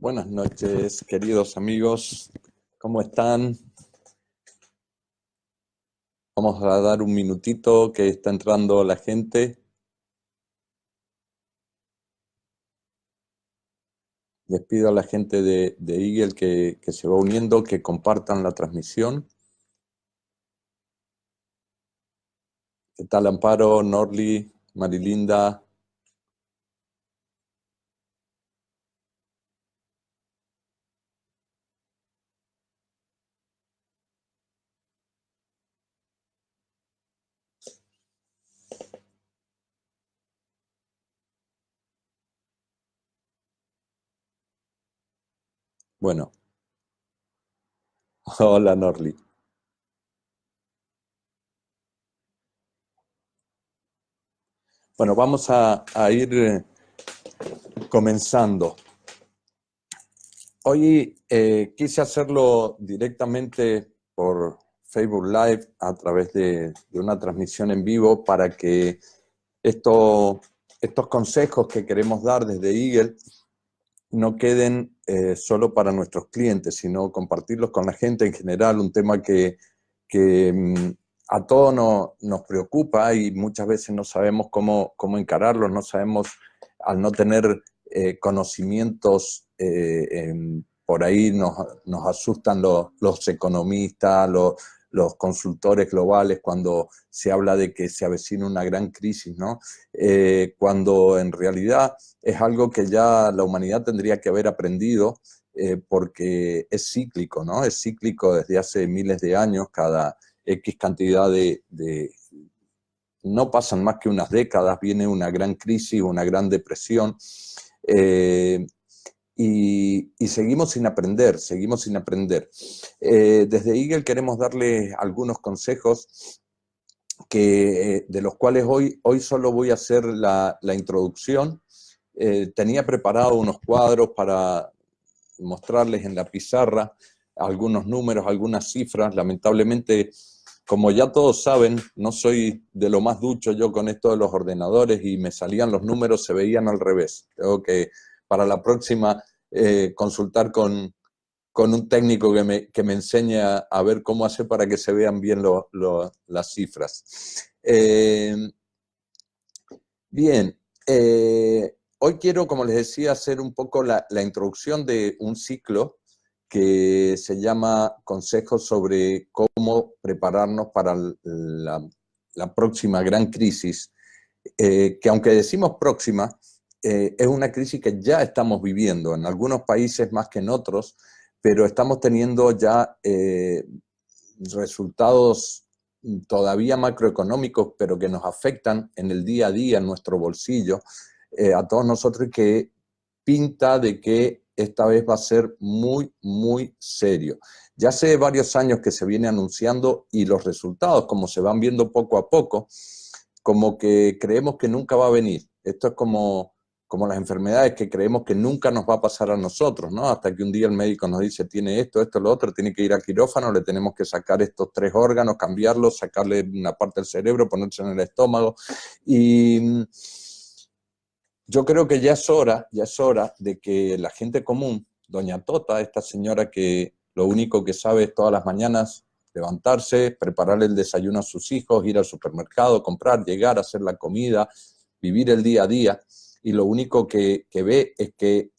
Buenas noches, queridos amigos. ¿Cómo están? Vamos a dar un minutito que está entrando la gente. Les pido a la gente de Eagle que se va uniendo, que compartan la transmisión. ¿Qué tal, Amparo, Norli, Marilinda? Bueno, hola, Norli. Bueno, vamos a ir comenzando. Hoy quise hacerlo directamente por Facebook Live a través de una transmisión en vivo para que estos consejos que queremos dar desde Eagle no queden solo para nuestros clientes, sino compartirlos con la gente en general, un tema que a todos nos preocupa y muchas veces no sabemos cómo encararlo, no sabemos, al no tener conocimientos, por ahí nos asustan los economistas, los consultores globales cuando se habla de que se avecina una gran crisis, ¿no? Cuando en realidad es algo que ya la humanidad tendría que haber aprendido porque es cíclico, ¿no? Es cíclico desde hace miles de años, cada X cantidad no pasan más que unas décadas, viene una gran crisis, una gran depresión, y seguimos sin aprender, seguimos sin aprender. Desde Eagle queremos darles algunos consejos de los cuales hoy solo voy a hacer la introducción. Tenía preparado unos cuadros para mostrarles en la pizarra algunos números, algunas cifras. Lamentablemente, como ya todos saben, no soy de lo más ducho yo con esto de los ordenadores y me salían los números, se veían al revés. Tengo que para la próxima consultar con un técnico que me enseñe a ver cómo hacer para que se vean bien las cifras. Bien, hoy quiero, como les decía, hacer un poco la introducción de un ciclo que se llama Consejos sobre cómo prepararnos para la próxima gran crisis, que aunque decimos próxima, es una crisis que ya estamos viviendo, en algunos países más que en otros, pero estamos teniendo ya resultados todavía macroeconómicos, pero que nos afectan en el día a día, en nuestro bolsillo, a todos nosotros, que pinta de que esta vez va a ser muy, muy serio. Ya hace varios años que se viene anunciando y los resultados, como se van viendo poco a poco, como que creemos que nunca va a venir. Esto es como las enfermedades que creemos que nunca nos va a pasar a nosotros, ¿no? Hasta que un día el médico nos dice, tiene esto, lo otro, tiene que ir al quirófano, le tenemos que sacar estos 3 órganos, cambiarlos, sacarle una parte del cerebro, ponerse en el estómago. Y yo creo que ya es hora de que la gente común, doña Tota, esta señora que lo único que sabe es todas las mañanas levantarse, prepararle el desayuno a sus hijos, ir al supermercado, comprar, llegar, hacer la comida, vivir el día a día, y lo único que ve es que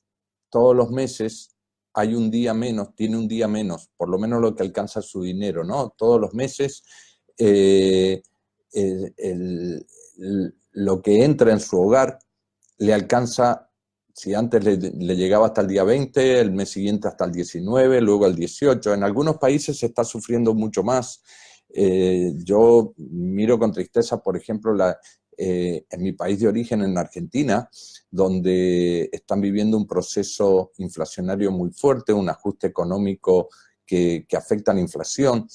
todos los meses hay un día menos, tiene un día menos, por lo menos lo que alcanza su dinero, ¿no? Todos los meses lo que entra en su hogar le alcanza, si antes le llegaba hasta el día 20, el mes siguiente hasta el 19, luego el 18. En algunos países se está sufriendo mucho más. Yo miro con tristeza, por ejemplo, en mi país de origen, en Argentina, donde están viviendo un proceso inflacionario muy fuerte, un ajuste económico que afecta a la inflación.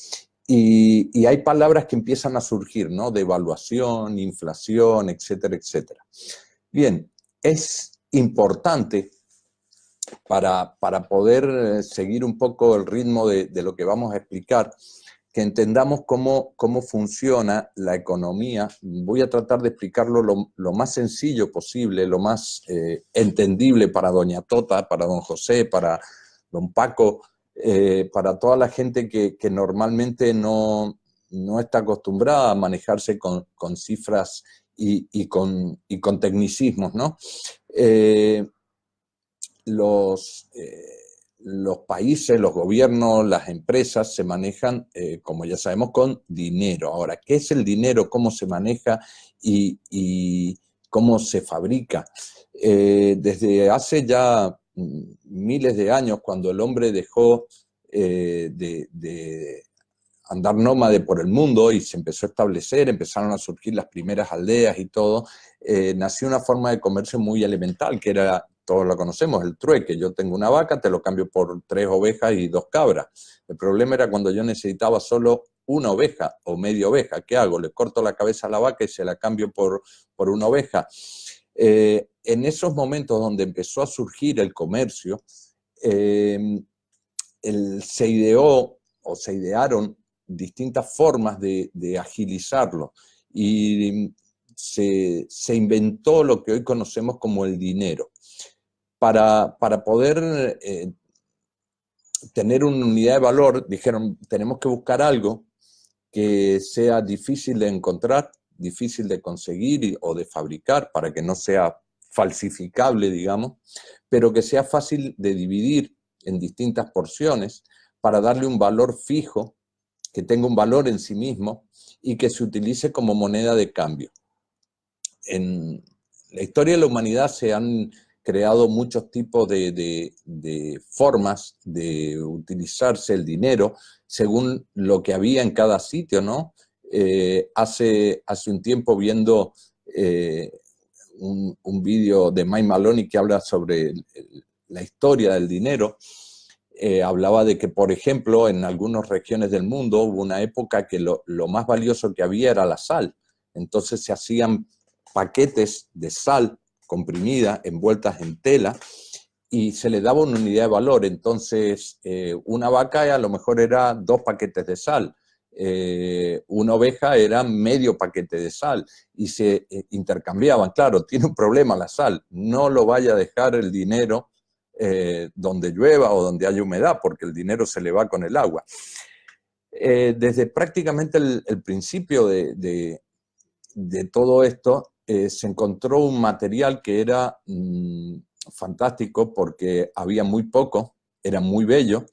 Y hay palabras que empiezan a surgir, ¿no? Devaluación, inflación, etcétera, etcétera. Bien, es importante para poder seguir un poco el ritmo de lo que vamos a explicar, que entendamos cómo funciona la economía. Voy a tratar de explicarlo lo más sencillo posible, lo más entendible para doña Tota, para don José, para don Paco, para toda la gente que normalmente no está acostumbrada a manejarse con cifras y con tecnicismos, ¿no? Los países, los gobiernos, las empresas se manejan, como ya sabemos, con dinero. Ahora, ¿qué es el dinero? ¿Cómo se maneja? Y cómo se fabrica. Desde hace ya miles de años, cuando el hombre dejó de andar nómade por el mundo y se empezó a establecer, empezaron a surgir las primeras aldeas y todo, nació una forma de comercio muy elemental, que era, todos lo conocemos, el trueque. Yo tengo una vaca, te lo cambio por 3 ovejas y 2 cabras. El problema era cuando yo necesitaba solo una oveja o media oveja. ¿Qué hago? Le corto la cabeza a la vaca y se la cambio por una oveja. En esos momentos donde empezó a surgir el comercio, se ideó o se idearon distintas formas de agilizarlo y se inventó lo que hoy conocemos como el dinero. Para poder tener una unidad de valor, dijeron, tenemos que buscar algo que sea difícil de encontrar, difícil de conseguir o de fabricar, para que no sea falsificable, digamos, pero que sea fácil de dividir en distintas porciones para darle un valor fijo, que tenga un valor en sí mismo y que se utilice como moneda de cambio. En la historia de la humanidad se han creado muchos tipos de formas de utilizarse el dinero según lo que había en cada sitio, ¿no? Hace un tiempo viendo un vídeo de Mike Maloney que habla sobre la historia del dinero, hablaba de que, por ejemplo, en algunas regiones del mundo hubo una época que lo más valioso que había era la sal. Entonces se hacían paquetes de sal comprimida, envueltas en tela, y se le daba una unidad de valor. Entonces, una vaca a lo mejor era 2 paquetes de sal, una oveja era medio paquete de sal, y se intercambiaban. Claro, tiene un problema la sal, no lo vaya a dejar el dinero donde llueva o donde haya humedad, porque el dinero se le va con el agua. Desde prácticamente el principio de todo esto, se encontró un material que era fantástico porque había muy poco, era muy bello,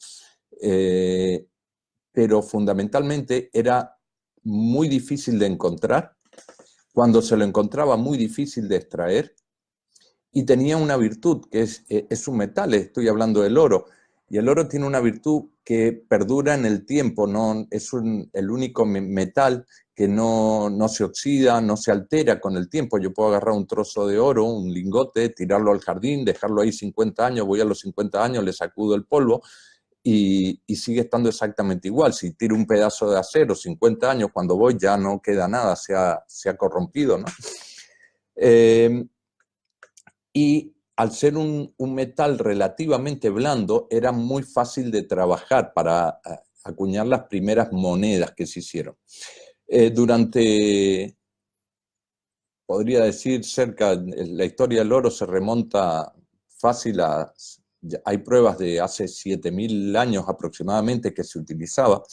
pero fundamentalmente era muy difícil de encontrar. Cuando se lo encontraba, muy difícil de extraer, y tenía una virtud, que es un metal, estoy hablando del oro, y el oro tiene una virtud que perdura en el tiempo, ¿no? Es el único metal que no se oxida, no se altera con el tiempo. Yo puedo agarrar un trozo de oro, un lingote, tirarlo al jardín, dejarlo ahí 50 años, voy a los 50 años, le sacudo el polvo y sigue estando exactamente igual. Si tiro un pedazo de acero 50 años, cuando voy ya no queda nada, se ha corrompido, ¿no? Y al ser un metal relativamente blando, era muy fácil de trabajar para acuñar las primeras monedas que se hicieron. Durante, podría decir, la historia del oro se remonta fácil hay pruebas de hace 7.000 años aproximadamente que se utilizaba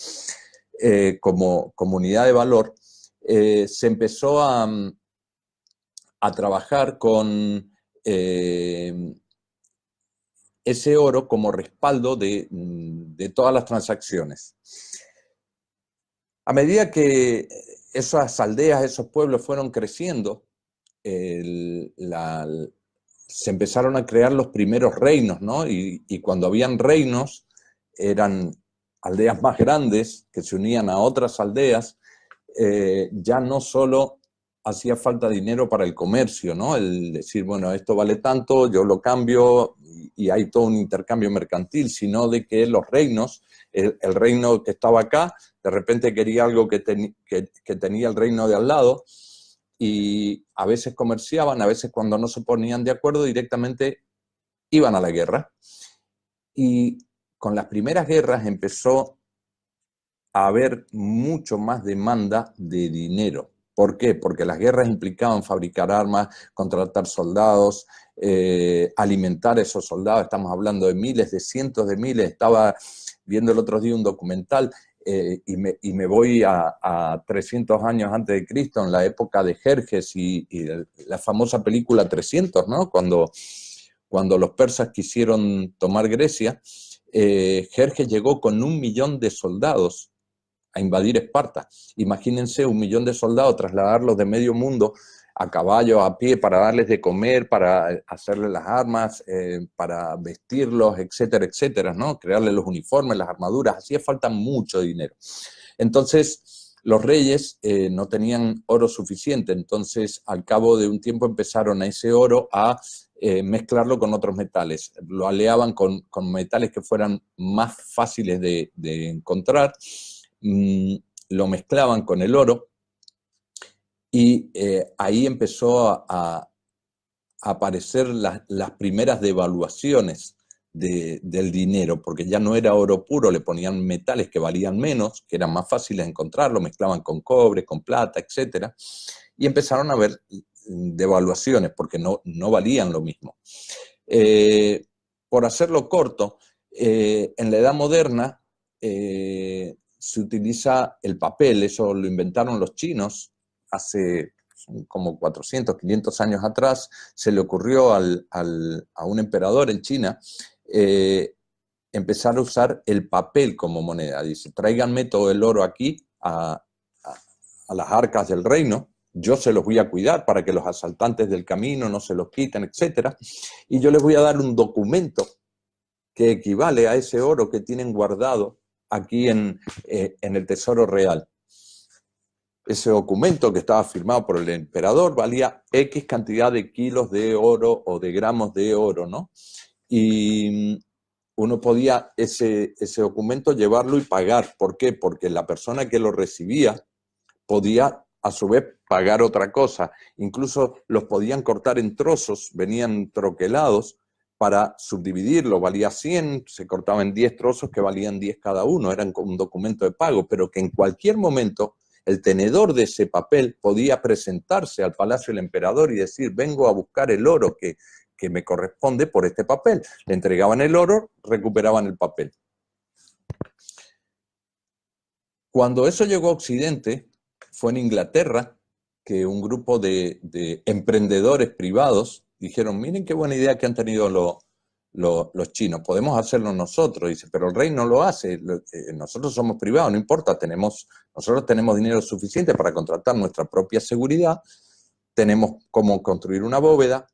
como unidad de valor. Se empezó a trabajar con ese oro como respaldo de todas las transacciones. A medida que esas aldeas, esos pueblos fueron creciendo, se empezaron a crear los primeros reinos, ¿no? Y cuando habían reinos, eran aldeas más grandes que se unían a otras aldeas. Ya no solo hacía falta dinero para el comercio, ¿no? El decir, bueno, esto vale tanto, yo lo cambio y hay todo un intercambio mercantil, sino de que los reinos, el reino que estaba acá, de repente quería algo que tenía el reino de al lado, y a veces comerciaban, a veces cuando no se ponían de acuerdo directamente iban a la guerra. Y con las primeras guerras empezó a haber mucho más demanda de dinero. ¿Por qué? Porque las guerras implicaban fabricar armas, contratar soldados, alimentar a esos soldados. Estamos hablando de miles, de cientos de miles. Estaba viendo el otro día un documental y me voy a 300 años antes de Cristo, en la época de Jerjes y la famosa película 300, ¿no? Cuando los persas quisieron tomar Grecia, Jerjes llegó con 1.000.000 de soldados a invadir Esparta. Imagínense 1.000.000 de soldados, trasladarlos de medio mundo a caballo, a pie, para darles de comer, para hacerles las armas, para vestirlos, etcétera, etcétera, ¿no? Crearles los uniformes, las armaduras, hacía falta mucho dinero. Entonces, los reyes no tenían oro suficiente, entonces al cabo de un tiempo empezaron a ese oro a mezclarlo con otros metales. Lo aleaban con metales que fueran más fáciles de encontrar, lo mezclaban con el oro y ahí empezó a aparecer las primeras devaluaciones del dinero, porque ya no era oro puro, le ponían metales que valían menos, que eran más fáciles de encontrar, lo mezclaban con cobre, con plata, etc. Y empezaron a haber devaluaciones porque no valían lo mismo. Por hacerlo corto, en la Edad Moderna se utiliza el papel, eso lo inventaron los chinos hace como 400, 500 años atrás. Se le ocurrió a un emperador en China empezar a usar el papel como moneda. Dice, tráiganme todo el oro aquí a las arcas del reino, yo se los voy a cuidar para que los asaltantes del camino no se los quiten, etc. Y yo les voy a dar un documento que equivale a ese oro que tienen guardado aquí en el Tesoro Real. Ese documento que estaba firmado por el emperador valía X cantidad de kilos de oro o de gramos de oro, ¿no? Y uno podía ese documento llevarlo y pagar. ¿Por qué? Porque la persona que lo recibía podía a su vez pagar otra cosa. Incluso los podían cortar en trozos, venían troquelados para subdividirlo. Valía 100, se cortaba en 10 trozos que valían 10 cada uno. Eran como un documento de pago, pero que en cualquier momento el tenedor de ese papel podía presentarse al palacio del emperador y decir, vengo a buscar el oro que me corresponde por este papel. Le entregaban el oro, recuperaban el papel. Cuando eso llegó a Occidente, fue en Inglaterra que un grupo de emprendedores privados dijeron, miren qué buena idea que han tenido los chinos, podemos hacerlo nosotros. Dice, pero el rey no lo hace, nosotros somos privados, no importa, nosotros tenemos dinero suficiente para contratar nuestra propia seguridad, tenemos cómo construir una bóveda.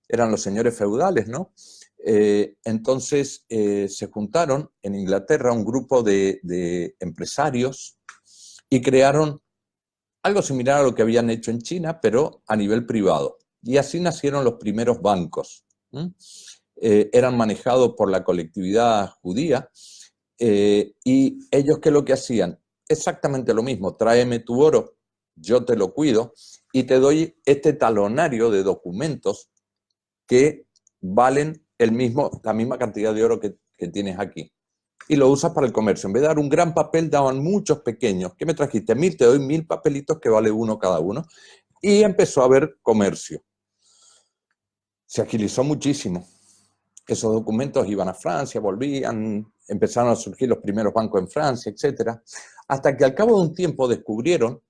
Eran los señores feudales, ¿no? Entonces se juntaron en Inglaterra un grupo de empresarios y crearon algo similar a lo que habían hecho en China, pero a nivel privado. Y así nacieron los primeros bancos. Eran manejados por la colectividad judía y ellos, ¿qué es lo que hacían? Exactamente lo mismo, tráeme tu oro, yo te lo cuido y te doy este talonario de documentos que valen la misma cantidad de oro que tienes aquí. Y lo usas para el comercio. En vez de dar un gran papel, daban muchos pequeños. ¿Qué me trajiste? 1.000, te doy 1.000 papelitos que vale uno cada uno. Y empezó a haber comercio. Se agilizó muchísimo. Esos documentos iban a Francia, volvían, empezaron a surgir los primeros bancos en Francia, etc. Hasta que al cabo de un tiempo descubrieron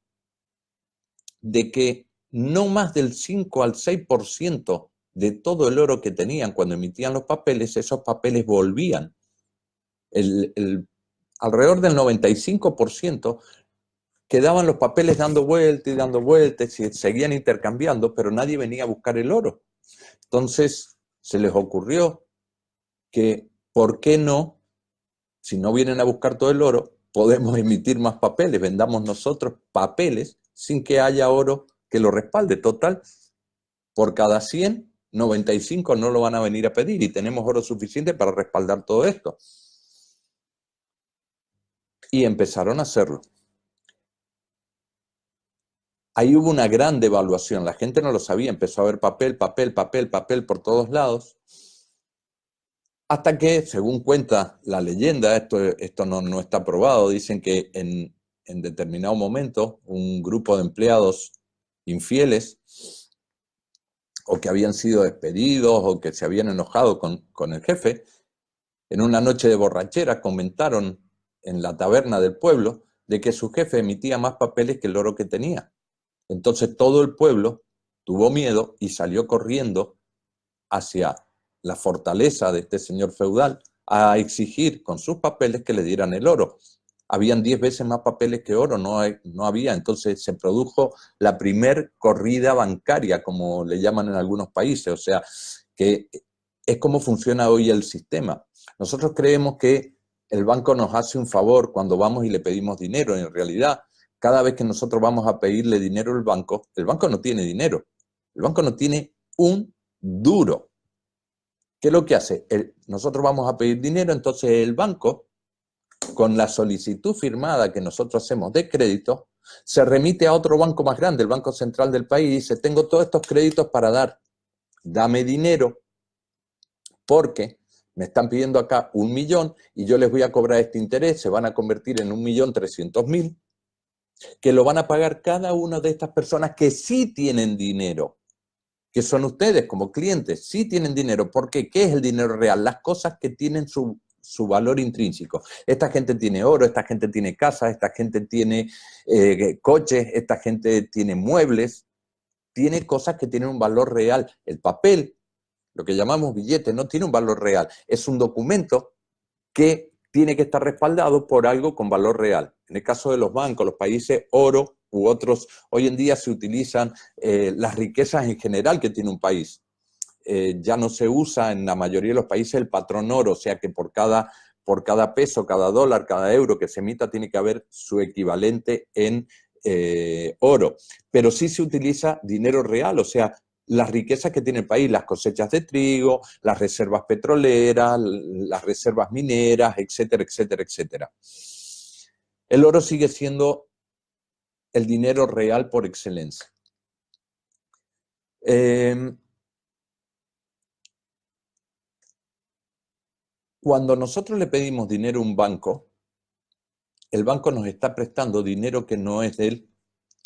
de que no más del 5 al 6% de todo el oro que tenían cuando emitían los papeles, esos papeles volvían. Alrededor del 95% quedaban los papeles dando vueltas y seguían intercambiando, pero nadie venía a buscar el oro. Entonces se les ocurrió que, ¿por qué no? Si no vienen a buscar todo el oro, podemos emitir más papeles, vendamos nosotros papeles sin que haya oro que lo respalde. Total, por cada 100, 95 no lo van a venir a pedir y tenemos oro suficiente para respaldar todo esto. Y empezaron a hacerlo. Ahí hubo una gran devaluación, la gente no lo sabía, empezó a ver papel por todos lados. Hasta que, según cuenta la leyenda, esto no está probado, dicen que en determinado momento un grupo de empleados infieles o que habían sido despedidos o que se habían enojado con el jefe, en una noche de borrachera comentaron en la taberna del pueblo de que su jefe emitía más papeles que el oro que tenía. Entonces todo el pueblo tuvo miedo y salió corriendo hacia la fortaleza de este señor feudal a exigir con sus papeles que le dieran el oro. Habían 10 veces más papeles que oro, no había. Entonces se produjo la primer corrida bancaria, como le llaman en algunos países, o sea, que es como funciona hoy el sistema. Nosotros creemos que el banco nos hace un favor cuando vamos y le pedimos dinero. En realidad, cada vez que nosotros vamos a pedirle dinero al banco, el banco no tiene dinero. El banco no tiene un duro. ¿Qué es lo que hace? Nosotros vamos a pedir dinero, entonces el banco, con la solicitud firmada que nosotros hacemos de crédito, se remite a otro banco más grande, el Banco Central del país, y dice, tengo todos estos créditos para dar, dame dinero, porque me están pidiendo acá 1 millón y yo les voy a cobrar este interés, se van a convertir en 1.300.000, que lo van a pagar cada una de estas personas que sí tienen dinero, que son ustedes como clientes, sí tienen dinero. ¿Por qué? ¿Qué es el dinero real? Las cosas que tienen su valor intrínseco. Esta gente tiene oro, esta gente tiene casas, esta gente tiene coches, esta gente tiene muebles, tiene cosas que tienen un valor real. El papel, lo que llamamos billete, no tiene un valor real. Es un documento que tiene que estar respaldado por algo con valor real. En el caso de los bancos, los países, oro u otros, hoy en día se utilizan las riquezas en general que tiene un país. Ya no se usa en la mayoría de los países el patrón oro, o sea que por cada peso, cada dólar, cada euro que se emita tiene que haber su equivalente en oro. Pero sí se utiliza dinero real, o sea, las riquezas que tiene el país, las cosechas de trigo, las reservas petroleras, las reservas mineras, etcétera, etcétera, etcétera. El oro sigue siendo el dinero real por excelencia. Cuando nosotros le pedimos dinero a un banco, el banco nos está prestando dinero que no es de él,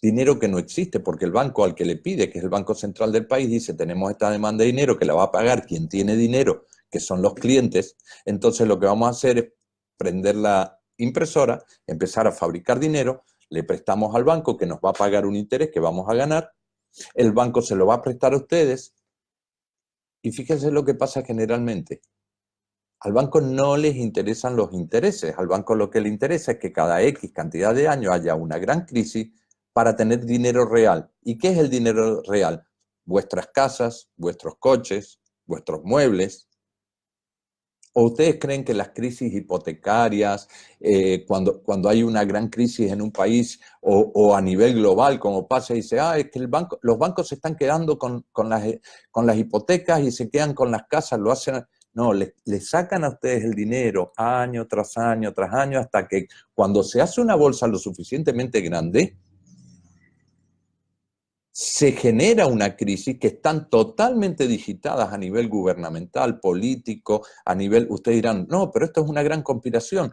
dinero que no existe, porque el banco al que le pide, que es el Banco Central del país, dice, tenemos esta demanda de dinero que la va a pagar quien tiene dinero, que son los clientes. Entonces lo que vamos a hacer es prender la impresora, empezar a fabricar dinero, le prestamos al banco que nos va a pagar un interés que vamos a ganar, el banco se lo va a prestar a ustedes, y fíjense lo que pasa generalmente. Al banco no les interesan los intereses, al banco lo que le interesa es que cada X cantidad de años haya una gran crisis para tener dinero real. ¿Y qué es el dinero real? Vuestras casas, vuestros coches, vuestros muebles. ¿O ustedes creen que las crisis hipotecarias, cuando hay una gran crisis en un país o a nivel global, como pasa, y dice, es que los bancos se están quedando con las hipotecas y se quedan con las casas, lo hacen? No, le sacan a ustedes el dinero año tras año tras año hasta que cuando se hace una bolsa lo suficientemente grande, se genera una crisis que están totalmente digitadas a nivel gubernamental, político, a nivel, ustedes dirán, no, pero esto es una gran conspiración.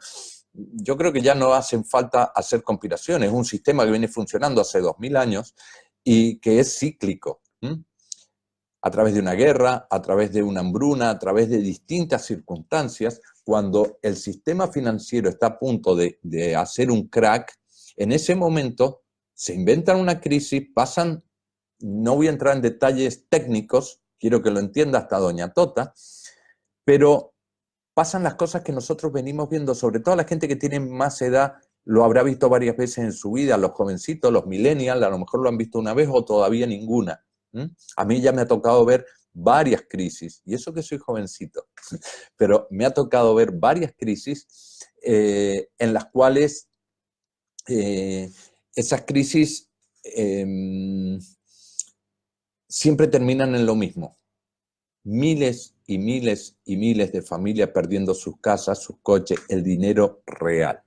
Yo creo que ya no hacen falta hacer conspiraciones, es un sistema que viene funcionando hace 2000 años y que es cíclico. A través de una guerra, a través de una hambruna, a través de distintas circunstancias, cuando el sistema financiero está a punto de hacer un crack, en ese momento se inventan una crisis, pasan, no voy a entrar en detalles técnicos, quiero que lo entienda hasta doña Tota, pero pasan las cosas que nosotros venimos viendo, sobre todo la gente que tiene más edad, lo habrá visto varias veces en su vida, los jovencitos, los millennials, a lo mejor lo han visto una vez o todavía ninguna. A mí ya me ha tocado ver varias crisis, y eso que soy jovencito, pero me ha tocado ver varias crisis en las cuales esas crisis siempre terminan en lo mismo. Miles y miles y miles de familias perdiendo sus casas, sus coches, el dinero real.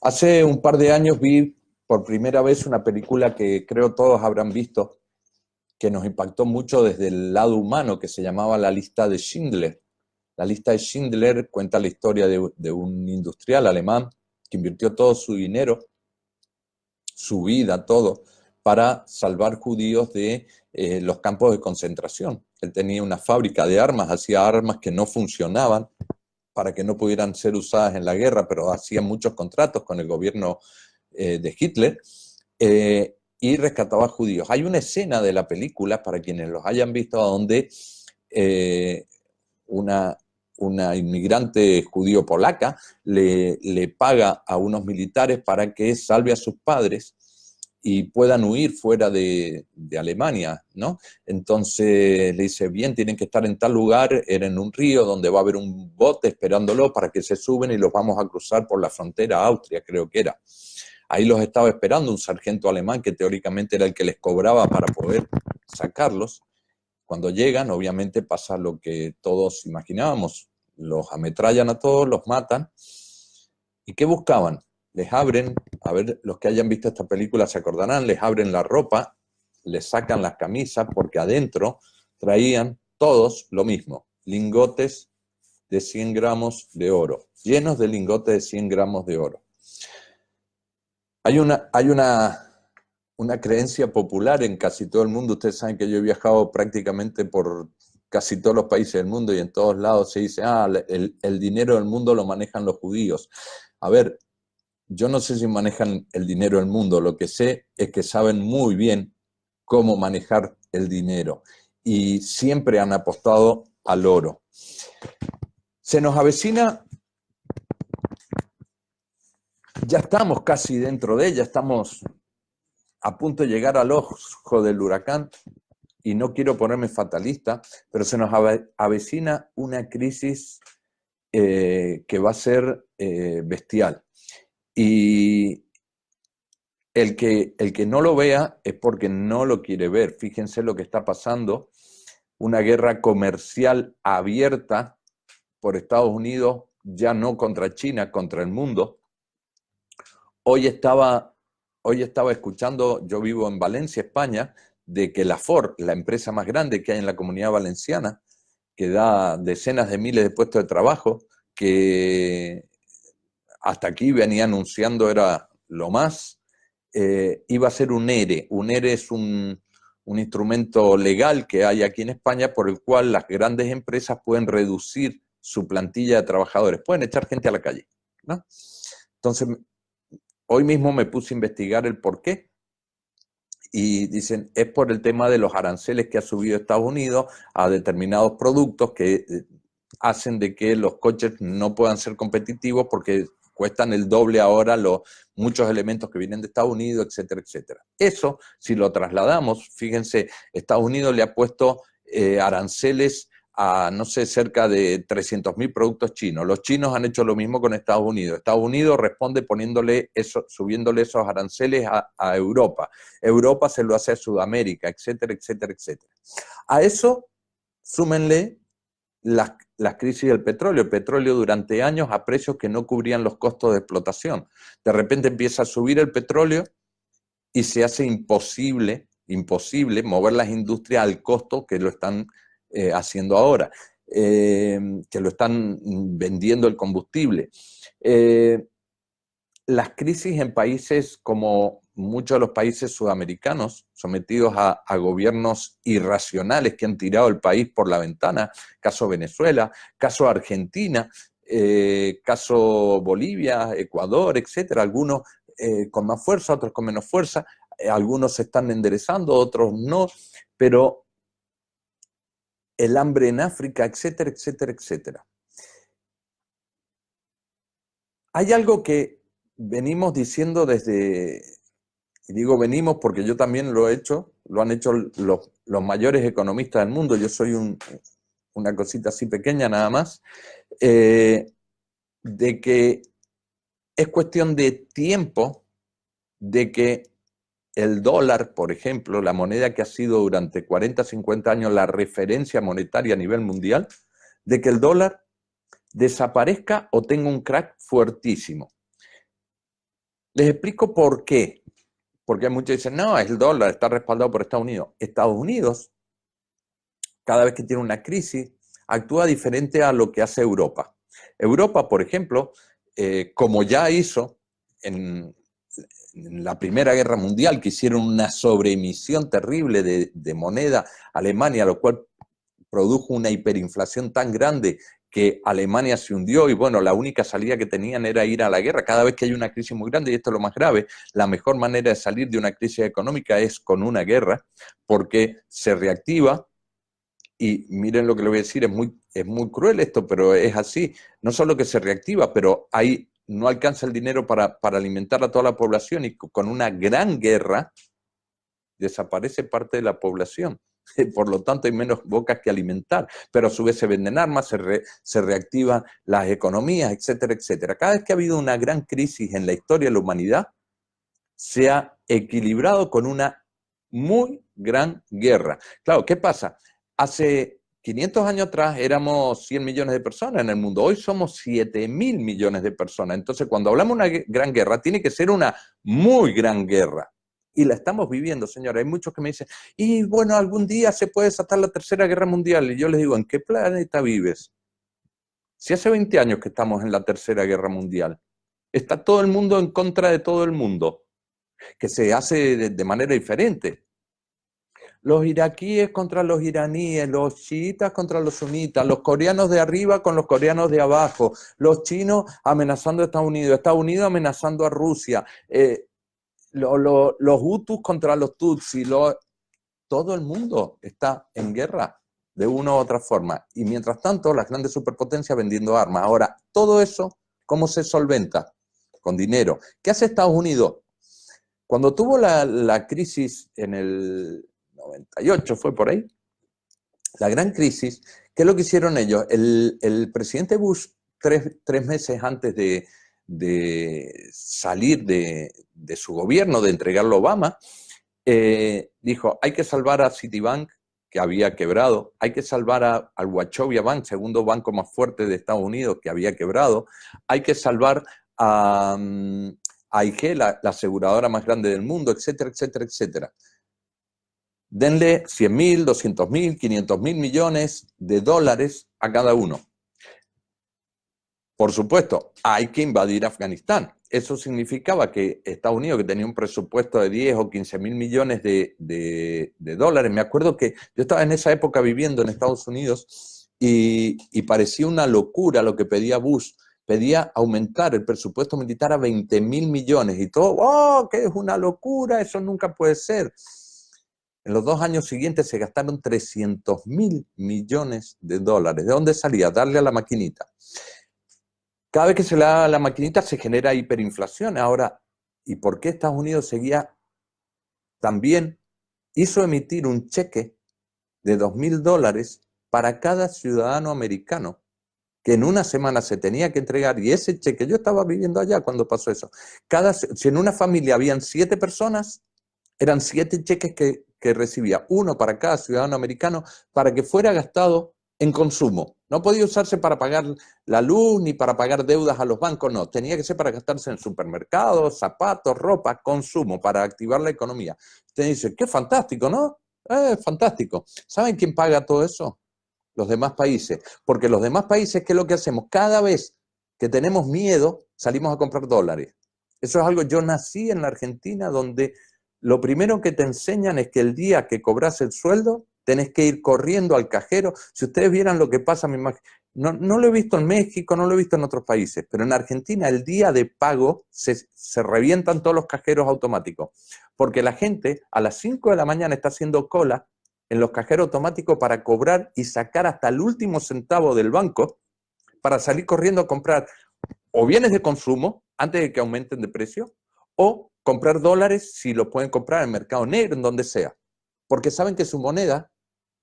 Hace un par de años vi por primera vez una película que creo todos habrán visto, que nos impactó mucho desde el lado humano, que se llamaba La lista de Schindler. La lista de Schindler cuenta la historia de un industrial alemán que invirtió todo su dinero, su vida, todo, para salvar judíos de los campos de concentración. Él tenía una fábrica de armas, hacía armas que no funcionaban para que no pudieran ser usadas en la guerra, pero hacía muchos contratos con el gobierno de Hitler, y rescataba judíos. Hay una escena de la película, para quienes los hayan visto, donde una inmigrante judío polaca le paga a unos militares para que salve a sus padres y puedan huir fuera de Alemania, ¿no? Entonces le dice, bien, tienen que estar en tal lugar, era en un río donde va a haber un bote esperándolo para que se suben y los vamos a cruzar por la frontera a Austria, creo que era. Ahí los estaba esperando un sargento alemán que teóricamente era el que les cobraba para poder sacarlos. Cuando llegan, obviamente pasa lo que todos imaginábamos. Los ametrallan a todos, los matan. ¿Y qué buscaban? Les abren, a ver, los que hayan visto esta película se acordarán, les abren la ropa, les sacan las camisas, porque adentro traían todos lo mismo, lingotes de 100 gramos de oro, llenos de lingotes de 100 gramos de oro. Hay una creencia popular en casi todo el mundo. Ustedes saben que yo he viajado prácticamente por casi todos los países del mundo y en todos lados se dice, el dinero del mundo lo manejan los judíos. A ver, yo no sé si manejan el dinero del mundo, lo que sé es que saben muy bien cómo manejar el dinero y siempre han apostado al oro. Se nos avecina, ya estamos casi dentro de ella, estamos a punto de llegar al ojo del huracán, y no quiero ponerme fatalista, pero se nos avecina una crisis que va a ser bestial. Y el que no lo vea es porque no lo quiere ver. Fíjense lo que está pasando, una guerra comercial abierta por Estados Unidos, ya no contra China, contra el mundo. Hoy estaba escuchando, yo vivo en Valencia, España, de que la Ford, la empresa más grande que hay en la Comunidad Valenciana, que da decenas de miles de puestos de trabajo, que hasta aquí venía anunciando era lo más, iba a ser un ERE. Un ERE es un instrumento legal que hay aquí en España por el cual las grandes empresas pueden reducir su plantilla de trabajadores, pueden echar gente a la calle, ¿no? Entonces, hoy mismo me puse a investigar el por qué y dicen, es por el tema de los aranceles que ha subido Estados Unidos a determinados productos que hacen de que los coches no puedan ser competitivos porque cuestan el doble ahora muchos elementos que vienen de Estados Unidos, etcétera, etcétera. Eso, si lo trasladamos, fíjense, Estados Unidos le ha puesto aranceles a, no sé, cerca de 300.000 productos chinos. Los chinos han hecho lo mismo con Estados Unidos. Estados Unidos responde subiéndole esos aranceles a Europa. Europa se lo hace a Sudamérica, etcétera, etcétera, etcétera. A eso, súmenle las crisis del petróleo. El petróleo durante años a precios que no cubrían los costos de explotación. De repente empieza a subir el petróleo y se hace imposible mover las industrias al costo que lo están haciendo ahora, que lo están vendiendo el combustible. Las crisis en países como muchos de los países sudamericanos, sometidos a gobiernos irracionales que han tirado el país por la ventana, caso Venezuela, caso Argentina, caso Bolivia, Ecuador, etcétera, algunos con más fuerza, otros con menos fuerza, algunos se están enderezando, otros no, pero el hambre en África, etcétera, etcétera, etcétera. Hay algo que venimos diciendo desde, y digo venimos porque yo también lo he hecho, lo han hecho los mayores economistas del mundo, yo soy una cosita así pequeña nada más, de que es cuestión de tiempo de que el dólar, por ejemplo, la moneda que ha sido durante 40, 50 años la referencia monetaria a nivel mundial, de que el dólar desaparezca o tenga un crack fuertísimo. Les explico por qué. porque muchos dicen, no, es el dólar, está respaldado por Estados Unidos. Estados Unidos, cada vez que tiene una crisis, actúa diferente a lo que hace Europa. Europa, por ejemplo, como ya hizo en la Primera Guerra Mundial, que hicieron una sobreemisión terrible de moneda, Alemania, lo cual produjo una hiperinflación tan grande que Alemania se hundió y bueno, la única salida que tenían era ir a la guerra. Cada vez que hay una crisis muy grande, y esto es lo más grave, la mejor manera de salir de una crisis económica es con una guerra, porque se reactiva. Y miren lo que le voy a decir, es muy cruel esto, pero es así. No solo que se reactiva, pero ahí no alcanza el dinero para alimentar a toda la población y con una gran guerra desaparece parte de la población. Por lo tanto, hay menos bocas que alimentar, pero a su vez se venden armas, se reactivan las economías, etcétera, etcétera. Cada vez que ha habido una gran crisis en la historia de la humanidad, se ha equilibrado con una muy gran guerra. Claro, ¿qué pasa? Hace 500 años atrás éramos 100 millones de personas en el mundo, hoy somos 7.000 millones de personas. Entonces, cuando hablamos de una gran guerra, tiene que ser una muy gran guerra. Y la estamos viviendo, señora. Hay muchos que me dicen, y bueno, algún día se puede desatar la Tercera Guerra Mundial. Y yo les digo, ¿en qué planeta vives? Si hace 20 años que estamos en la Tercera Guerra Mundial, está todo el mundo en contra de todo el mundo, que se hace de manera diferente. Los iraquíes contra los iraníes, los chiitas contra los sunitas, los coreanos de arriba con los coreanos de abajo, los chinos amenazando a Estados Unidos amenazando a Rusia, los hutus contra los tutsis, todo el mundo está en guerra de una u otra forma. Y mientras tanto, las grandes superpotencias vendiendo armas. Ahora, todo eso, ¿cómo se solventa? Con dinero. ¿Qué hace Estados Unidos? Cuando tuvo la crisis en el 98, fue por ahí, la gran crisis, ¿qué es lo que hicieron ellos? El presidente Bush, tres meses antes de salir de su gobierno, de entregarlo a Obama, dijo, hay que salvar a Citibank, que había quebrado, hay que salvar al Wachovia Bank, segundo banco más fuerte de Estados Unidos, que había quebrado, hay que salvar a AIG, la aseguradora más grande del mundo, etcétera, etcétera, etcétera. Denle 100.000, 200.000, 500.000 millones de dólares a cada uno. Por supuesto, hay que invadir Afganistán. Eso significaba que Estados Unidos, que tenía un presupuesto de 10 o 15.000 millones de dólares, me acuerdo que yo estaba en esa época viviendo en Estados Unidos y parecía una locura lo que pedía Bush. Pedía aumentar el presupuesto militar a 20.000 millones y todo, ¡oh, que es una locura! Eso nunca puede ser. En los 2 años siguientes se gastaron 300.000 millones de dólares. ¿De dónde salía? Darle a la maquinita. Cada vez que se le da a la maquinita se genera hiperinflación. Ahora, ¿y por qué Estados Unidos seguía también? Hizo emitir un cheque de 2.000 dólares para cada ciudadano americano, que en una semana se tenía que entregar, y ese cheque, yo estaba viviendo allá cuando pasó eso, si en una familia habían 7 personas, eran 7 cheques que recibía, uno para cada ciudadano americano, para que fuera gastado en consumo. No podía usarse para pagar la luz ni para pagar deudas a los bancos, no. Tenía que ser para gastarse en supermercados, zapatos, ropa, consumo, para activar la economía. Usted dice, qué fantástico, ¿no? Fantástico. ¿Saben quién paga todo eso? Los demás países. Porque los demás países, ¿qué es lo que hacemos? Cada vez que tenemos miedo, salimos a comprar dólares. Eso es algo, yo nací en la Argentina, donde lo primero que te enseñan es que el día que cobras el sueldo, tenés que ir corriendo al cajero. Si ustedes vieran lo que pasa, no lo he visto en México, no lo he visto en otros países, pero en Argentina el día de pago se revientan todos los cajeros automáticos, porque la gente a las 5 de la mañana está haciendo cola en los cajeros automáticos para cobrar y sacar hasta el último centavo del banco para salir corriendo a comprar o bienes de consumo antes de que aumenten de precio, o comprar dólares si lo pueden comprar en el mercado negro, en donde sea. Porque saben que su moneda,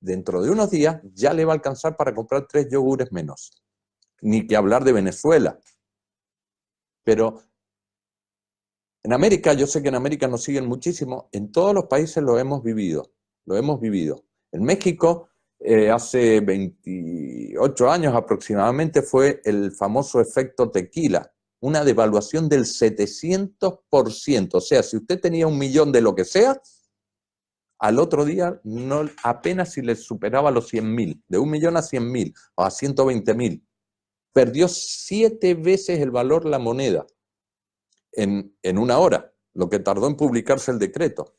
dentro de unos días, ya le va a alcanzar para comprar 3 yogures menos. Ni que hablar de Venezuela. Pero en América, yo sé que en América nos siguen muchísimo, en todos los países lo hemos vivido. Lo hemos vivido. En México, hace 28 años aproximadamente, fue el famoso efecto tequila. una devaluación del 700%. O sea, si usted tenía 1.000.000 de lo que sea, al otro día no, apenas si le superaba los 100.000, de 1.000.000 a 100.000 o a 120.000. Perdió 7 veces el valor la moneda en una hora, lo que tardó en publicarse el decreto.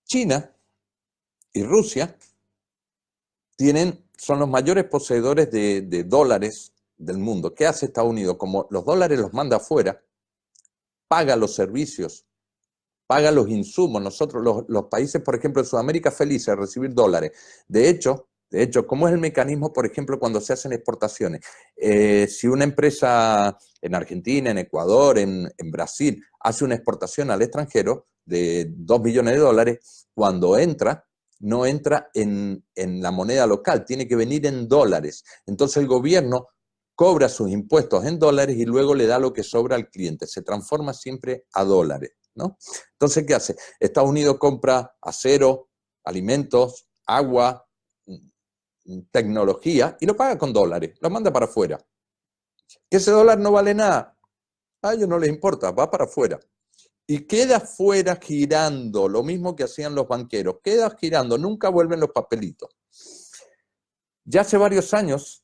China y Rusia son los mayores poseedores de dólares del mundo. ¿Qué hace Estados Unidos? Como los dólares los manda afuera, paga los servicios, paga los insumos. Nosotros, los países, por ejemplo, de Sudamérica, felices de recibir dólares. De hecho, ¿cómo es el mecanismo, por ejemplo, cuando se hacen exportaciones? Si una empresa en Argentina, en Ecuador, en Brasil, hace una exportación al extranjero de 2 millones de dólares, cuando entra, no entra en la moneda local, tiene que venir en dólares. Entonces el gobierno cobra sus impuestos en dólares y luego le da lo que sobra al cliente. Se transforma siempre a dólares, ¿no? Entonces, ¿qué hace? Estados Unidos compra acero, alimentos, agua, tecnología y lo paga con dólares, lo manda para afuera. ¿Que ese dólar no vale nada? A ellos no les importa, va para afuera. Y queda fuera girando, lo mismo que hacían los banqueros, queda girando, nunca vuelven los papelitos. Ya hace varios años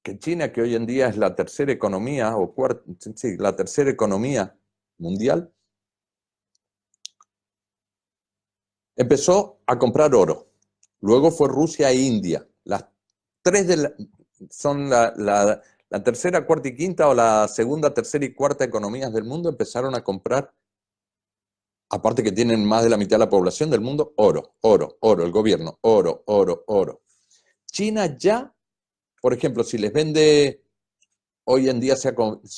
que China, que hoy en día es la tercera economía, la tercera economía mundial, empezó a comprar oro. Luego fue Rusia e India. Las tres son la tercera, cuarta y quinta, o la segunda, tercera y cuarta economías del mundo empezaron a comprar, aparte que tienen más de la mitad de la población del mundo, oro, el gobierno, oro. China ya, por ejemplo, si les vende, hoy en día se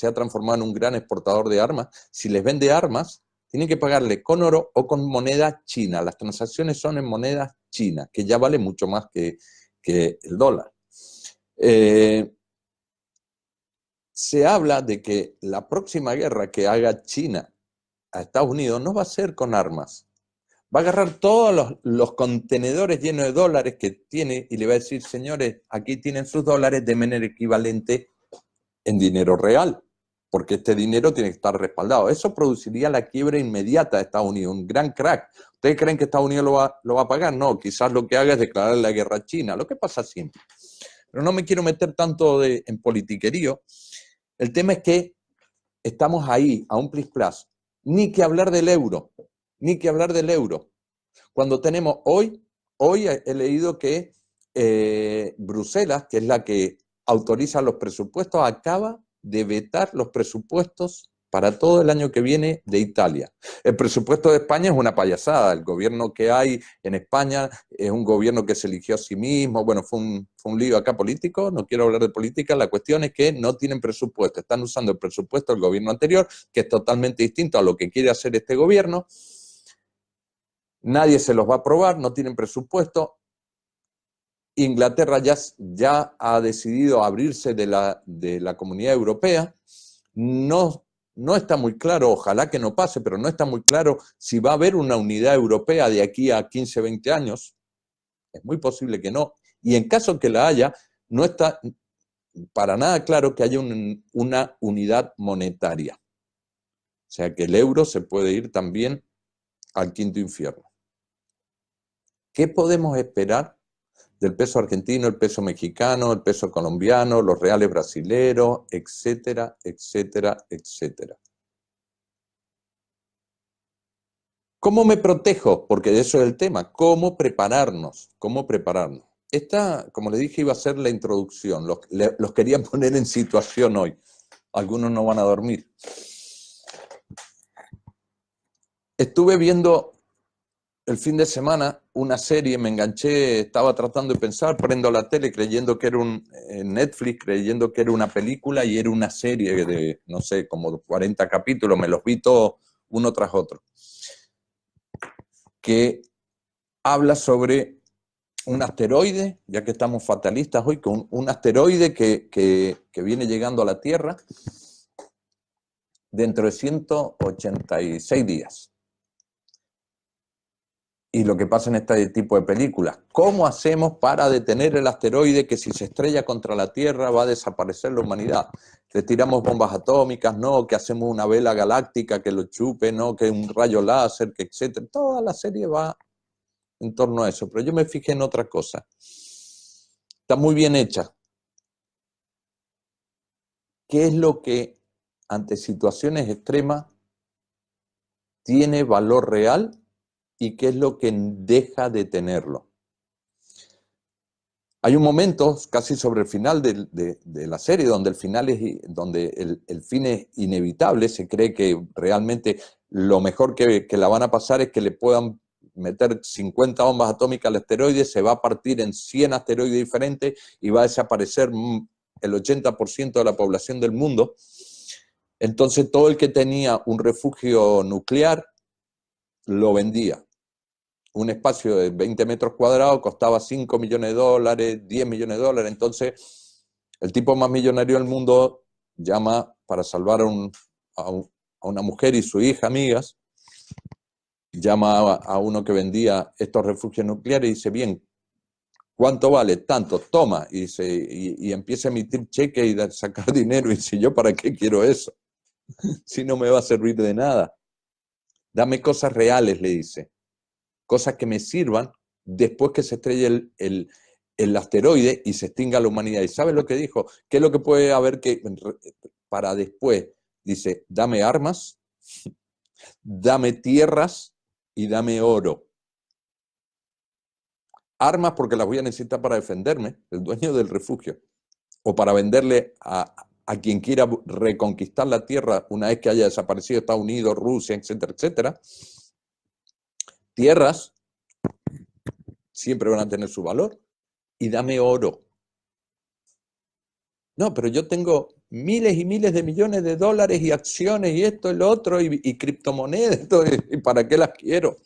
ha transformado en un gran exportador de armas, si les vende armas, tienen que pagarle con oro o con moneda china. Las transacciones son en moneda china, que ya vale mucho más que el dólar. Se habla de que la próxima guerra que haga China a Estados Unidos no va a ser con armas. Va a agarrar todos los contenedores llenos de dólares que tiene y le va a decir, señores, aquí tienen sus dólares, denme el equivalente en dinero real, porque este dinero tiene que estar respaldado. Eso produciría la quiebra inmediata de Estados Unidos, un gran crack. ¿Ustedes creen que Estados Unidos lo va a pagar? No, quizás lo que haga es declarar la guerra a China, lo que pasa siempre. Pero no me quiero meter tanto en politiquerío. El tema es que estamos ahí, a un plis-plas. Ni que hablar del euro, Cuando tenemos hoy he leído que Bruselas, que es la que autoriza los presupuestos, acaba de vetar los presupuestos para todo el año que viene de Italia. El presupuesto de España es una payasada. El gobierno que hay en España es un gobierno que se eligió a sí mismo. Bueno, fue un lío acá político, no quiero hablar de política. La cuestión es que no tienen presupuesto. Están usando el presupuesto del gobierno anterior, que es totalmente distinto a lo que quiere hacer este gobierno. Nadie se los va a aprobar, no tienen presupuesto. Inglaterra ya ha decidido abrirse de la Comunidad Europea. No está muy claro, ojalá que no pase, pero no está muy claro si va a haber una unidad europea de aquí a 15, 20 años. Es muy posible que no. Y en caso que la haya, no está para nada claro que haya una unidad monetaria. O sea que el euro se puede ir también al quinto infierno. ¿Qué podemos esperar del peso argentino, el peso mexicano, el peso colombiano, los reales brasileros, etcétera, etcétera, etcétera? ¿Cómo me protejo? Porque de eso es el tema. ¿Cómo prepararnos? Esta, como les dije, iba a ser la introducción. Los quería poner en situación hoy. Algunos no van a dormir. Estuve viendo el fin de semana una serie, me enganché, estaba tratando de pensar, prendo la tele creyendo que era Netflix, creyendo que era una película, y era una serie de, no sé, como 40 capítulos, me los vi todos uno tras otro, que habla sobre un asteroide, ya que estamos fatalistas hoy, con un asteroide que viene llegando a la Tierra dentro de 186 días. Y lo que pasa en este tipo de películas. ¿Cómo hacemos para detener el asteroide que si se estrella contra la Tierra va a desaparecer la humanidad? Le tiramos bombas atómicas, no, que hacemos una vela galáctica que lo chupe, no, que un rayo láser, que etcétera. Toda la serie va en torno a eso. Pero yo me fijé en otra cosa. Está muy bien hecha. ¿Qué es lo que ante situaciones extremas tiene valor real y qué es lo que deja de tenerlo? Hay un momento, casi sobre el final de la serie, donde el fin es inevitable. Se cree que realmente lo mejor que la van a pasar es que le puedan meter 50 bombas atómicas al asteroide, se va a partir en 100 asteroides diferentes y va a desaparecer el 80% de la población del mundo. Entonces todo el que tenía un refugio nuclear lo vendía. Un espacio de 20 metros cuadrados costaba 5 millones de dólares, 10 millones de dólares. Entonces, el tipo más millonario del mundo llama para salvar a una mujer y su hija, amigas, llama a uno que vendía estos refugios nucleares y dice, bien, ¿cuánto vale? Tanto, toma. Y empieza a emitir cheques y a sacar dinero. Y dice, ¿yo para qué quiero eso? Si no me va a servir de nada. Dame cosas reales, le dice. Cosas que me sirvan después que se estrelle el asteroide y se extinga la humanidad. ¿Y sabe lo que dijo? ¿Qué es lo que puede haber que para después? Dice, dame armas, dame tierras y dame oro. Armas porque las voy a necesitar para defenderme, el dueño del refugio, o para venderle a quien quiera reconquistar la tierra una vez que haya desaparecido Estados Unidos, Rusia, etcétera, etcétera. Tierras siempre van a tener su valor. Y dame oro. No, pero yo tengo miles y miles de millones de dólares y acciones y esto y lo otro y criptomonedas, ¿y para qué las quiero?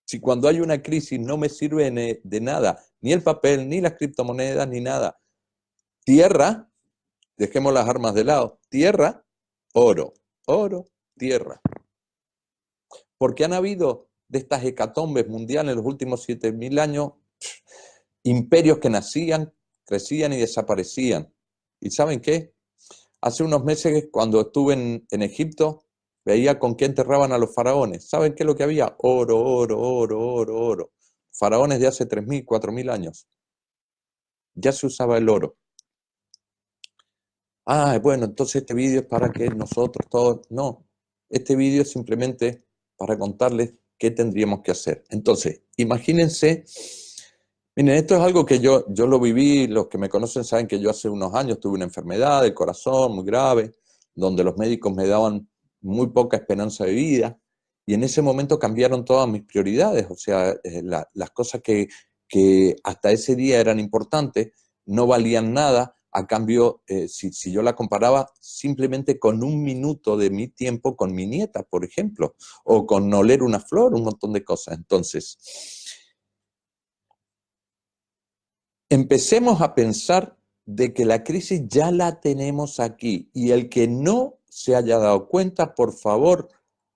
Si cuando hay una crisis no me sirve de nada, ni el papel, ni las criptomonedas, ni nada. Tierra, dejemos las armas de lado, tierra, oro, oro, tierra. Porque han habido de estas hecatombes mundiales en los últimos 7.000 años, imperios que nacían, crecían y desaparecían. ¿Y saben qué? Hace unos meses, cuando estuve en Egipto, veía con qué enterraban a los faraones. ¿Saben qué es lo que había? Oro, oro, oro, oro, oro. Faraones de hace 3.000, 4.000 años. Ya se usaba el oro. Ah, bueno, entonces este vídeo es para que nosotros todos... No, este vídeo es simplemente para contarles qué tendríamos que hacer. Entonces, imagínense... Miren, esto es algo que yo lo viví, los que me conocen saben que yo hace unos años tuve una enfermedad del corazón muy grave, donde los médicos me daban muy poca esperanza de vida, y en ese momento cambiaron todas mis prioridades, o sea, las cosas que hasta ese día eran importantes, no valían nada, a cambio, si yo la comparaba simplemente con un minuto de mi tiempo con mi nieta, por ejemplo, o con oler una flor, un montón de cosas. Entonces... empecemos a pensar de que la crisis ya la tenemos aquí y el que no se haya dado cuenta, por favor,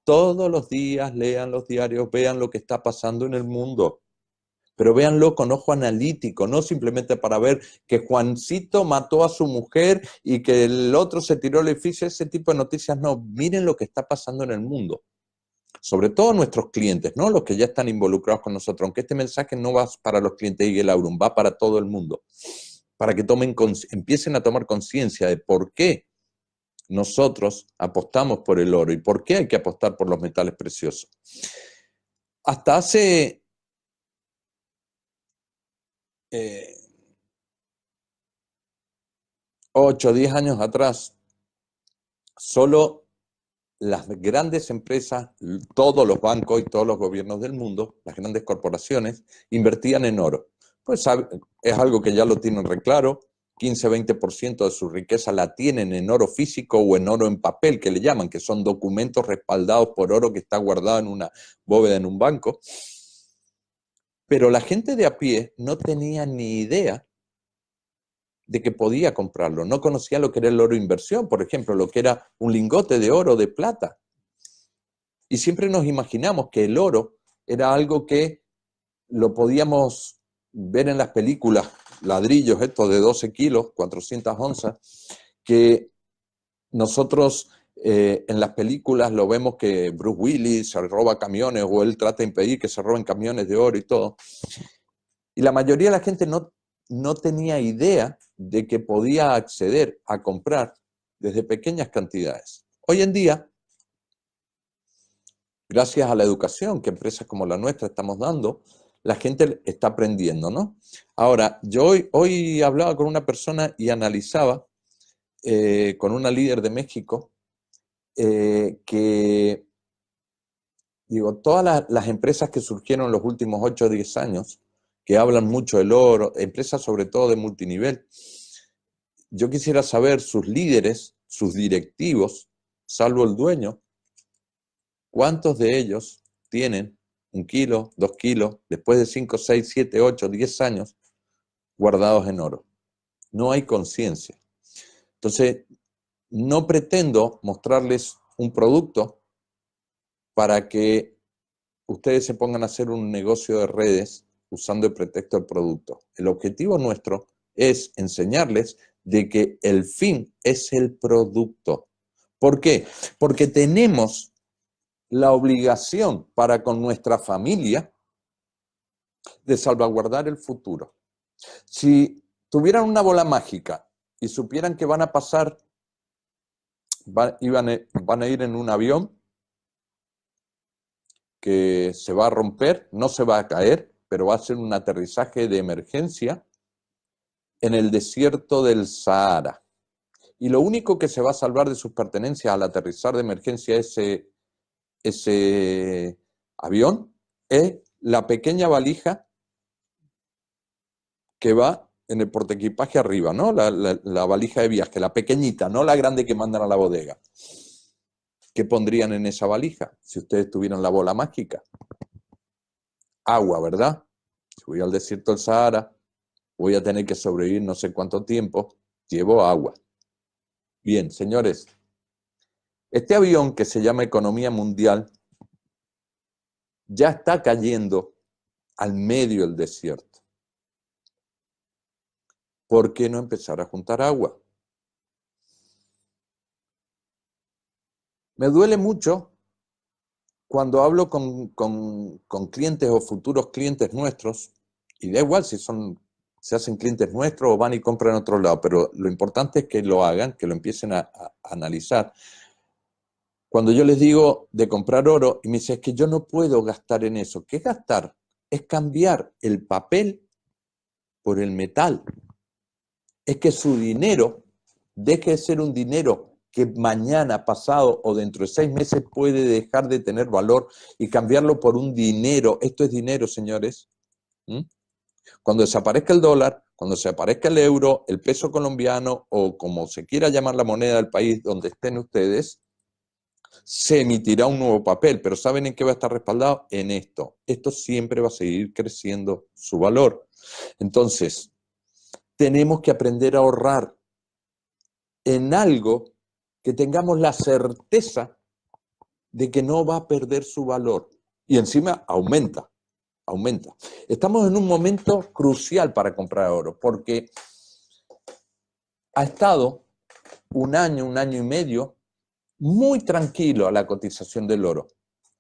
todos los días lean los diarios, vean lo que está pasando en el mundo, pero véanlo con ojo analítico, no simplemente para ver que Juancito mató a su mujer y que el otro se tiró el edificio, ese tipo de noticias no, miren lo que está pasando en el mundo. Sobre todo nuestros clientes, ¿no? Los que ya están involucrados con nosotros, aunque este mensaje no va para los clientes de Higuel Aurum, va para todo el mundo, para que empiecen a tomar conciencia de por qué nosotros apostamos por el oro y por qué hay que apostar por los metales preciosos. Hasta hace 8 o 10 años atrás, solo las grandes empresas, todos los bancos y todos los gobiernos del mundo, las grandes corporaciones, invertían en oro. Pues es algo que ya lo tienen re claro, 15-20% de su riqueza la tienen en oro físico o en oro en papel, que le llaman, que son documentos respaldados por oro que está guardado en una bóveda en un banco. Pero la gente de a pie no tenía ni idea de que podía comprarlo. No conocía lo que era el oro inversión, por ejemplo, lo que era un lingote de oro, de plata. Y siempre nos imaginamos que el oro era algo que lo podíamos ver en las películas, ladrillos estos de 12 kilos, 400 onzas, que nosotros en las películas lo vemos que Bruce Willis se roba camiones o él trata de impedir que se roben camiones de oro y todo. Y la mayoría de la gente no tenía idea de que podía acceder a comprar desde pequeñas cantidades. Hoy en día, gracias a la educación que empresas como la nuestra estamos dando, la gente está aprendiendo, ¿no? Ahora, yo hoy hablaba con una persona y analizaba con una líder de México que, digo, todas las empresas que surgieron en los últimos 8 o 10 años, que hablan mucho del oro, empresas sobre todo de multinivel, yo quisiera saber sus líderes, sus directivos, salvo el dueño, ¿cuántos de ellos tienen 1 kilo, 2 kilos, después de 5, 6, 7, 8, 10 años guardados en oro? No hay conciencia. Entonces, no pretendo mostrarles un producto para que ustedes se pongan a hacer un negocio de redes usando el pretexto del producto. El objetivo nuestro es enseñarles de que el fin es el producto. ¿Por qué? Porque tenemos la obligación para con nuestra familia de salvaguardar el futuro. Si tuvieran una bola mágica y supieran que van a pasar, van a ir en un avión que se va a romper, no se va a caer, pero va a ser un aterrizaje de emergencia en el desierto del Sahara. Y lo único que se va a salvar de sus pertenencias al aterrizar de emergencia ese avión es la pequeña valija que va en el portaequipaje arriba, ¿no? La valija de viaje, la pequeñita, no la grande que mandan a la bodega. ¿Qué pondrían en esa valija si ustedes tuvieran la bola mágica? Agua, ¿verdad? Si voy al desierto del Sahara, voy a tener que sobrevivir no sé cuánto tiempo, llevo agua. Bien, señores, este avión que se llama Economía Mundial ya está cayendo al medio del desierto. ¿Por qué no empezar a juntar agua? Me duele mucho cuando hablo con clientes o futuros clientes nuestros, y da igual si se hacen clientes nuestros o van y compran en otro lado, pero lo importante es que lo hagan, que lo empiecen a analizar. Cuando yo les digo de comprar oro, y me dice, es que yo no puedo gastar en eso. ¿Qué es gastar? Es cambiar el papel por el metal. Es que su dinero deje de ser un dinero que mañana, pasado o dentro de 6 meses puede dejar de tener valor y cambiarlo por un dinero. Esto es dinero, señores. Cuando desaparezca el dólar, cuando desaparezca el euro, el peso colombiano o como se quiera llamar la moneda del país donde estén ustedes, se emitirá un nuevo papel, pero ¿saben en qué va a estar respaldado? En esto. Esto siempre va a seguir creciendo su valor. Entonces, tenemos que aprender a ahorrar en algo que tengamos la certeza de que no va a perder su valor. Y encima aumenta. Estamos en un momento crucial para comprar oro, porque ha estado un año y medio, muy tranquilo a la cotización del oro.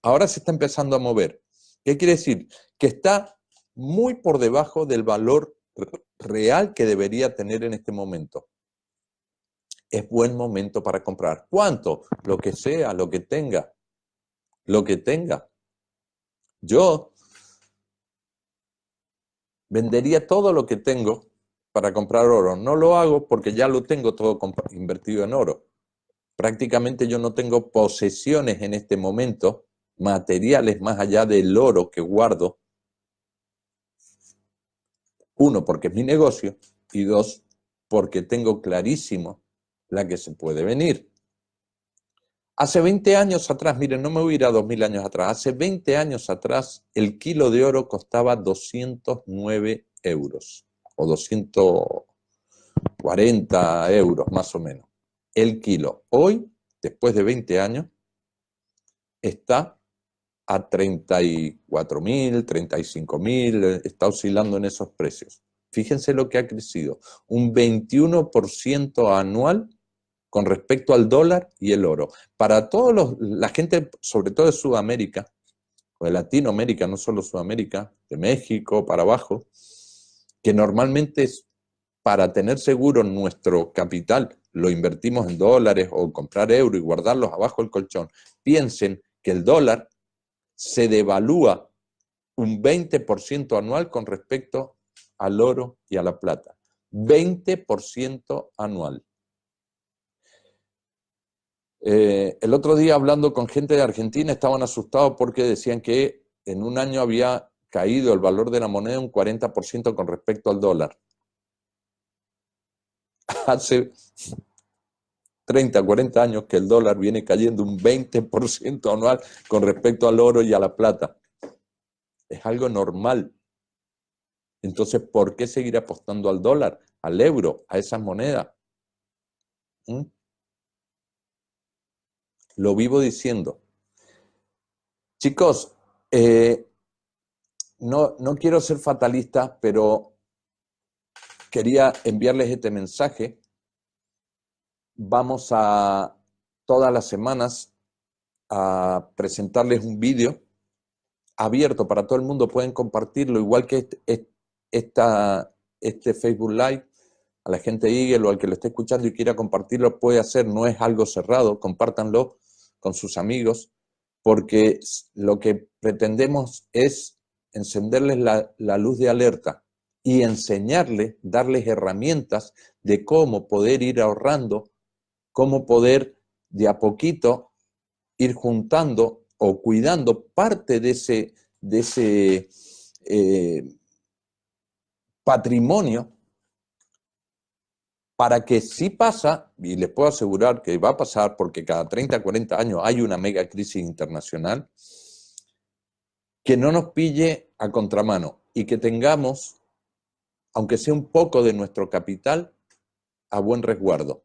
Ahora se está empezando a mover. ¿Qué quiere decir? Que está muy por debajo del valor real que debería tener en este momento. Es buen momento para comprar. ¿Cuánto? Lo que sea, lo que tenga. Lo que tenga. Yo vendería todo lo que tengo para comprar oro. No lo hago porque ya lo tengo todo invertido en oro. Prácticamente yo no tengo posesiones en este momento, materiales más allá del oro que guardo. Uno, porque es mi negocio, y dos, porque tengo clarísimo la que se puede venir. Hace 20 años atrás, miren, no me voy a ir a 2000 años atrás, hace 20 años atrás el kilo de oro costaba 209 euros, o 240 euros más o menos, el kilo. Hoy, después de 20 años, está a 34.000, 35.000, está oscilando en esos precios. Fíjense lo que ha crecido, un 21% anual con respecto al dólar y el oro. Para todos la gente, sobre todo de Sudamérica, o de Latinoamérica, no solo Sudamérica, de México para abajo, que normalmente es para tener seguro nuestro capital, lo invertimos en dólares o comprar euros y guardarlos abajo del colchón. Piensen que el dólar se devalúa un 20% anual con respecto al oro y a la plata. 20% anual. El otro día hablando con gente de Argentina estaban asustados porque decían que en un año había caído el valor de la moneda un 40% con respecto al dólar. Hace 30, 40 años que el dólar viene cayendo un 20% anual con respecto al oro y a la plata. Es algo normal. Entonces, ¿por qué seguir apostando al dólar, al euro, a esas monedas? Lo vivo diciendo. Chicos, no quiero ser fatalista, pero quería enviarles este mensaje. Vamos a todas las semanas a presentarles un vídeo abierto para todo el mundo, pueden compartirlo, igual que este Facebook Live, a la gente de Eagle o al que lo esté escuchando y quiera compartirlo, puede hacer, no es algo cerrado, compártanlo con sus amigos, porque lo que pretendemos es encenderles la luz de alerta y enseñarles, darles herramientas de cómo poder ir ahorrando, cómo poder de a poquito ir juntando o cuidando parte de ese patrimonio para que si pasa, y les puedo asegurar que va a pasar porque cada 30, 40 años hay una mega crisis internacional, que no nos pille a contramano y que tengamos, aunque sea un poco de nuestro capital, a buen resguardo.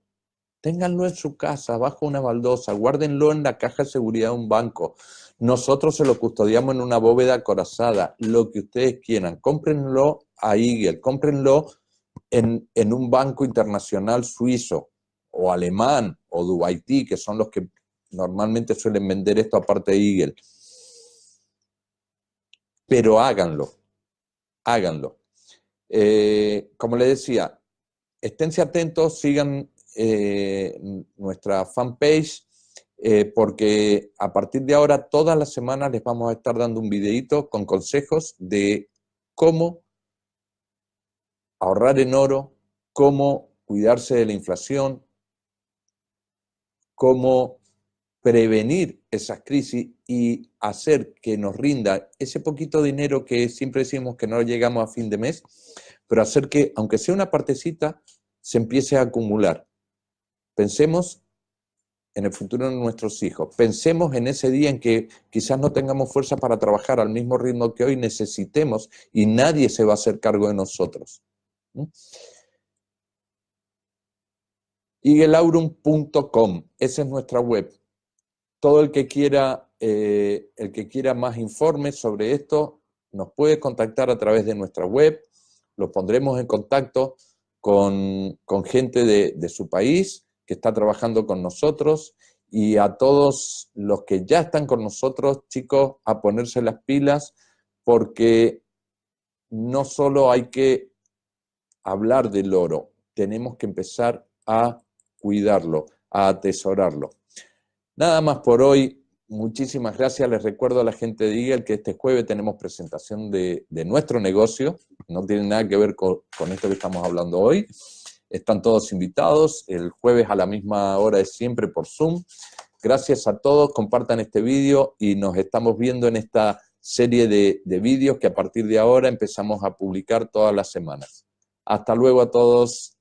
Ténganlo en su casa, bajo una baldosa, guárdenlo en la caja de seguridad de un banco. Nosotros se lo custodiamos en una bóveda acorazada, lo que ustedes quieran. Cómprenlo a Eagle, cómprenlo en un banco internacional suizo, o alemán, o Dubaití, que son los que normalmente suelen vender esto aparte de Eagle. Pero háganlo, háganlo. Como les decía, esténse atentos, sigan nuestra fanpage, porque a partir de ahora todas las semanas les vamos a estar dando un videito con consejos de cómo ahorrar en oro, cómo cuidarse de la inflación, cómo prevenir esas crisis y hacer que nos rinda ese poquito dinero que siempre decimos que no llegamos a fin de mes, pero hacer que, aunque sea una partecita, se empiece a acumular. Pensemos en el futuro de nuestros hijos. Pensemos en ese día en que quizás no tengamos fuerza para trabajar al mismo ritmo que hoy necesitemos y nadie se va a hacer cargo de nosotros. eagleaurum.com, esa es nuestra web. Todo el que quiera más informes sobre esto nos puede contactar a través de nuestra web. Los pondremos en contacto con gente de su país que está trabajando con nosotros, y a todos los que ya están con nosotros, chicos, a ponerse las pilas, porque no solo hay que hablar del oro, tenemos que empezar a cuidarlo, a atesorarlo. Nada más por hoy. Muchísimas gracias. Les recuerdo a la gente de Eagle que este jueves tenemos presentación de nuestro negocio. No tiene nada que ver con esto que estamos hablando hoy. Están todos invitados el jueves a la misma hora de siempre por Zoom. Gracias a todos. Compartan este vídeo y nos estamos viendo en esta serie de vídeos que a partir de ahora empezamos a publicar todas las semanas. Hasta luego a todos.